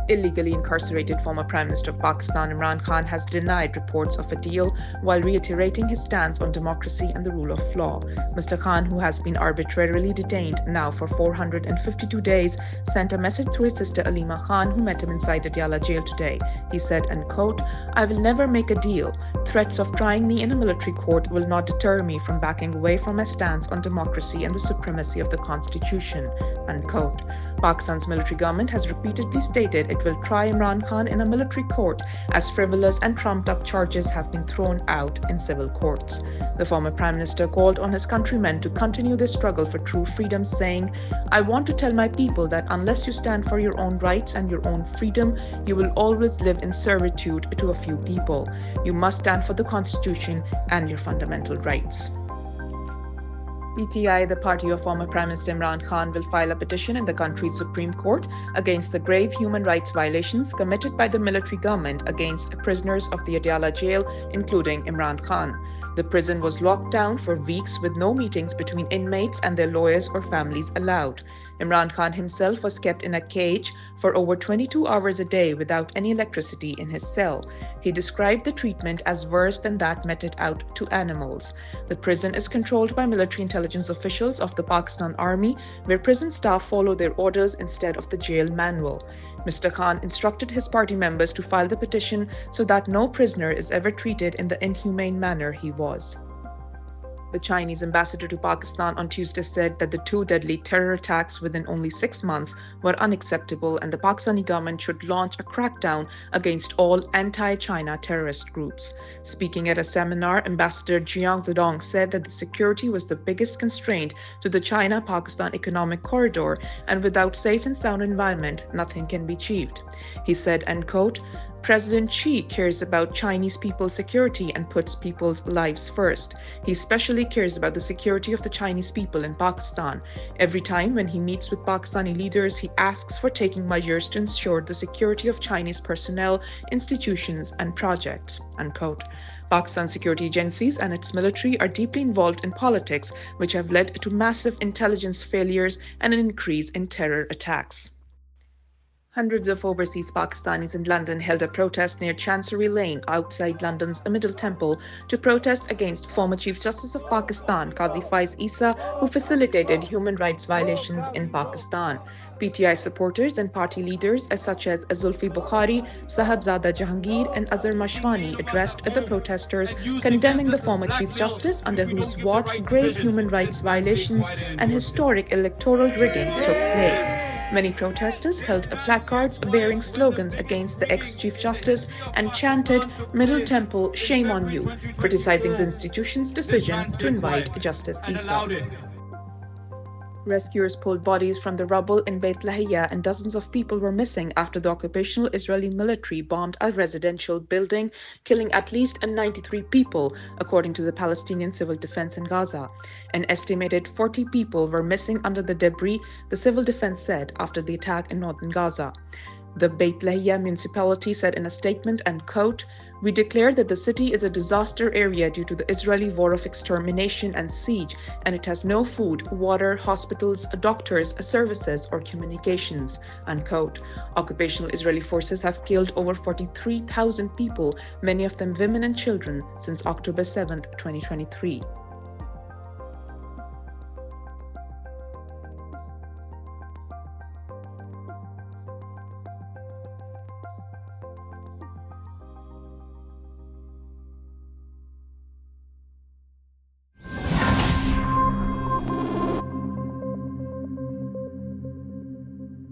Illegally incarcerated former Prime Minister of Pakistan Imran Khan has denied reports of a deal while reiterating his stance on democracy and the rule of law. Mr. Khan, who has been arbitrarily detained now for 452 days, sent a message through his sister Alima Khan, who met him inside Adiala Jail today. He said, and quote, "I will never make a deal. Threats of trying me in a military court will not deter me from backing away from my stance on democracy and the supremacy of the Constitution," unquote. Pakistan's military government has repeatedly stated it will try Imran Khan in a military court as frivolous and trumped-up charges have been thrown out in civil courts. The former Prime Minister called on his countrymen to continue their struggle for true freedom, saying, "I want to tell my people that unless you stand for your own rights and your own freedom, you will always live in servitude to a few people. You must stand for the Constitution and your fundamental rights." PTI, the party of former Prime Minister Imran Khan, will file a petition in the country's Supreme Court against the grave human rights violations committed by the military government against prisoners of the Adiala Jail, including Imran Khan. The prison was locked down for weeks with no meetings between inmates and their lawyers or families allowed. Imran Khan himself was kept in a cage for over 22 hours a day without any electricity in his cell. He described the treatment as worse than that meted out to animals. The prison is controlled by military intelligence officials of the Pakistan Army, where prison staff follow their orders instead of the jail manual. Mr. Khan instructed his party members to file the petition so that no prisoner is ever treated in the inhumane manner he was. The Chinese ambassador to Pakistan on Tuesday said that the two deadly terror attacks within only 6 months were unacceptable and the Pakistani government should launch a crackdown against all anti-China terrorist groups. Speaking at a seminar, Ambassador Jiang Zedong said that the security was the biggest constraint to the China-Pakistan economic corridor, and without safe and sound environment, nothing can be achieved. He said, and quote, "President Xi cares about Chinese people's security and puts people's lives first. He especially cares about the security of the Chinese people in Pakistan. Every time when he meets with Pakistani leaders, he asks for taking measures to ensure the security of Chinese personnel, institutions, and projects," unquote. Pakistan's security agencies and its military are deeply involved in politics, which have led to massive intelligence failures and an increase in terror attacks. Hundreds of overseas Pakistanis in London held a protest near Chancery Lane outside London's Middle Temple to protest against former Chief Justice of Pakistan, Qazi Isa, who facilitated human rights violations in Pakistan. PTI supporters and party leaders such as Zulfi Bukhari, Sahibzada Jahangir and Azhar Mashwani addressed the protesters, condemning the former Chief Justice under whose watch grave human rights violations and historic electoral rigging took place. Many protesters held placards bearing slogans against the ex-Chief Justice and chanted, "Middle Temple, shame on you," criticizing the institution's decision to invite Justice Isa. Rescuers pulled bodies from the rubble in Beit Lahiya, and dozens of people were missing after the occupational Israeli military bombed a residential building, killing at least 93 people, according to the Palestinian Civil Defense in Gaza. An estimated 40 people were missing under the debris, the civil defense said, after the attack in northern Gaza. The Beit Lahiya municipality said in a statement, and quote, "We declare that the city is a disaster area due to the Israeli war of extermination and siege, and it has no food, water, hospitals, doctors, services, or communications," unquote. Occupational Israeli forces have killed over 43,000 people, many of them women and children, since October 7, 2023.